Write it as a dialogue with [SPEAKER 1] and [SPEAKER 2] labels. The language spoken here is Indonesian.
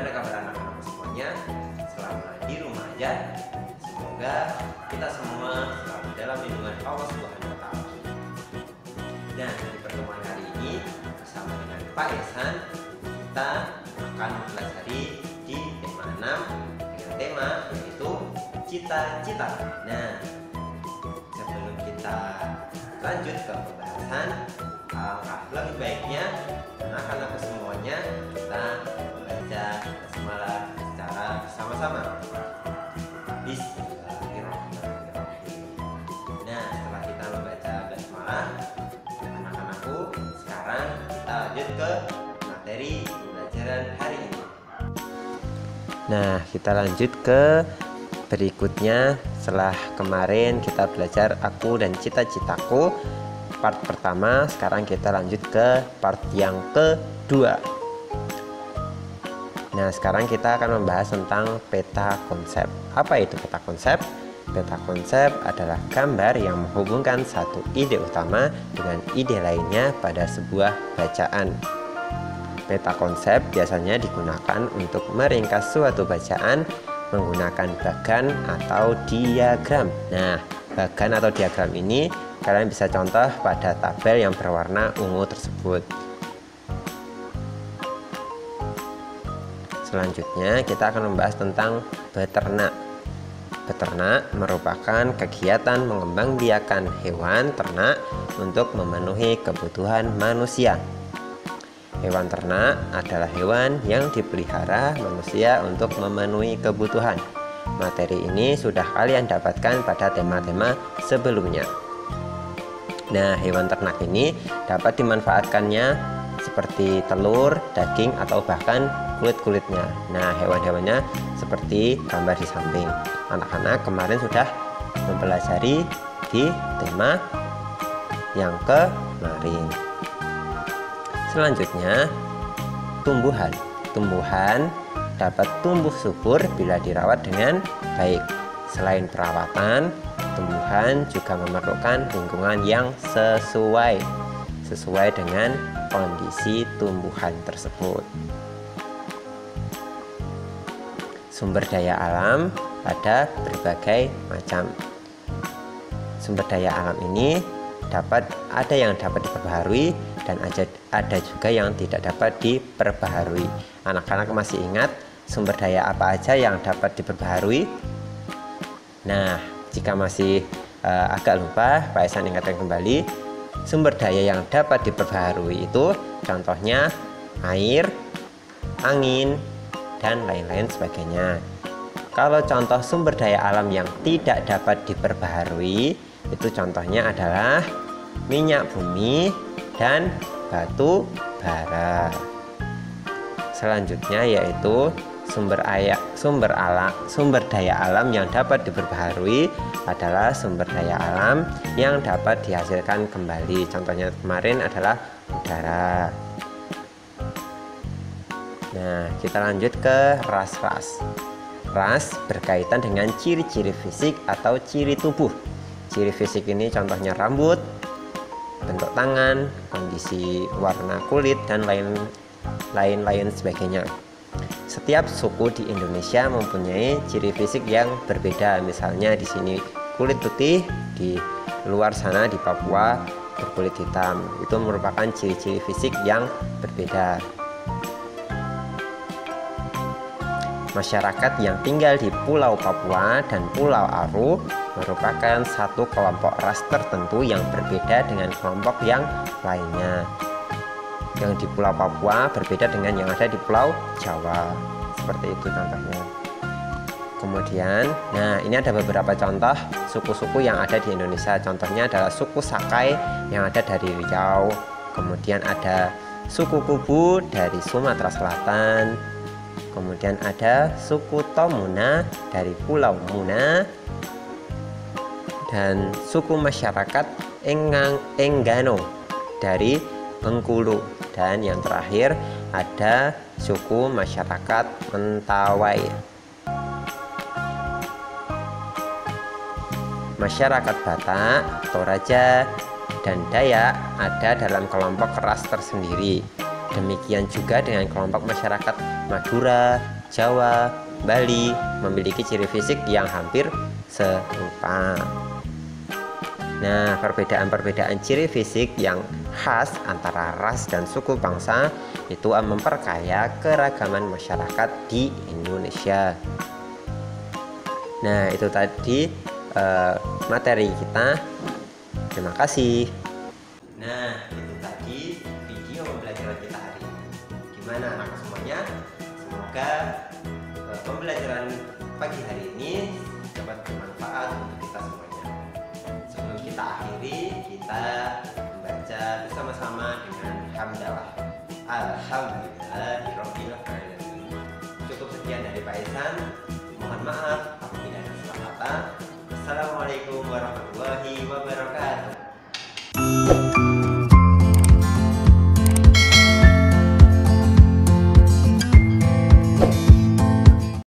[SPEAKER 1] Gimana kabar anak-anakku semuanya? Selama di rumah aja, semoga kita semua selalu dalam lindungan Allah Subhanahu wa Ta'ala. Nah, di pertemuan hari ini bersama dengan Pak Ihsan, kita akan mempelajari di tema 6 dengan tema yaitu cita-cita. Nah, sebelum kita lanjut ke pembahasan, lebih baiknya anak-anakku semuanya kita membaca basmalah secara bersama-sama. Bismillahirrahmanirrahim. Nah, setelah kita membaca basmalah, anak-anakku, sekarang kita lanjut ke materi pembelajaran hari ini. Nah, kita lanjut ke berikutnya. Setelah kemarin kita belajar aku dan cita-citaku part pertama, sekarang kita lanjut ke part yang kedua. Nah, sekarang kita akan membahas tentang peta konsep. Apa itu peta konsep? Peta konsep adalah gambar yang menghubungkan satu ide utama dengan ide lainnya pada sebuah bacaan. Peta konsep biasanya digunakan untuk meringkas suatu bacaan menggunakan bagan atau diagram. Nah, bagan atau diagram ini kalian bisa contoh pada tabel yang berwarna ungu tersebut. Selanjutnya kita akan membahas tentang beternak. Beternak merupakan kegiatan mengembangbiakan hewan ternak untuk memenuhi kebutuhan manusia. Hewan ternak adalah hewan yang dipelihara manusia untuk memenuhi kebutuhan. Materi ini sudah kalian dapatkan pada tema-tema sebelumnya. Nah, hewan ternak ini dapat dimanfaatkannya seperti telur, daging, atau bahkan kulit-kulitnya. Nah, hewan-hewannya seperti gambar di samping. Anak-anak kemarin sudah mempelajari di tema yang kemarin. Selanjutnya, tumbuhan. Tumbuhan dapat tumbuh subur bila dirawat dengan baik. Selain perawatan, tumbuhan juga memerlukan lingkungan yang sesuai dengan kondisi tumbuhan tersebut. Sumber daya alam ada berbagai macam. Sumber daya alam ini ada yang dapat diperbaharui dan ada juga yang tidak dapat diperbaharui. Anak-anak masih ingat sumber daya apa aja yang dapat diperbaharui? Nah, jika masih agak lupa, Pak Ihsan ingatkan kembali. Sumber daya yang dapat diperbaharui itu contohnya air, angin, dan lain-lain sebagainya. Kalau contoh sumber daya alam yang tidak dapat diperbaharui, itu contohnya adalah minyak bumi dan batu bara. Selanjutnya yaitu sumber daya alam yang dapat diperbaharui adalah sumber daya alam yang dapat dihasilkan kembali. Contohnya kemarin adalah udara. Nah, kita lanjut ke ras-ras. Ras berkaitan dengan ciri-ciri fisik atau ciri tubuh. Ciri fisik ini contohnya rambut, bentuk tangan, kondisi warna kulit, dan lain-lain sebagainya. Setiap suku di Indonesia mempunyai ciri fisik yang berbeda. Misalnya di sini kulit putih, di luar sana di Papua berkulit hitam. Itu merupakan ciri-ciri fisik yang berbeda. Masyarakat yang tinggal di Pulau Papua dan Pulau Aru merupakan satu kelompok ras tertentu yang berbeda dengan kelompok yang lainnya. Yang di Pulau Papua berbeda dengan yang ada di Pulau Jawa. Seperti itu contohnya. Kemudian, nah ini ada beberapa contoh suku-suku yang ada di Indonesia. Contohnya adalah suku Sakai yang ada dari Riau. Kemudian ada suku Kubu dari Sumatera Selatan. Kemudian ada suku Tomuna dari Pulau Muna. Dan suku masyarakat Enggano dari Bengkulu. Dan yang terakhir ada suku masyarakat Mentawai. Masyarakat Batak, Toraja, dan Dayak ada dalam kelompok ras tersendiri. Demikian juga dengan kelompok masyarakat Madura, Jawa, Bali memiliki ciri fisik yang hampir serupa. Nah, perbedaan-perbedaan ciri fisik yang khas antara ras dan suku bangsa itu memperkaya keragaman masyarakat di Indonesia. Nah, itu tadi materi kita. Terima kasih. Nah, itu tadi video pembelajaran kita hari ini. Gimana anak semuanya? Semoga pembelajaran pagi hari ini dapat bermanfaat untuk kita semuanya. Sebelum kita akhiri, kita membaca bersama-sama dengan hamdalah. Alhamdulillahirabbil alamin. Cukup sekian dari Pak Ihsan. Mohon maaf apabila ada salah kata. Assalamualaikum warahmatullahi wabarakatuh.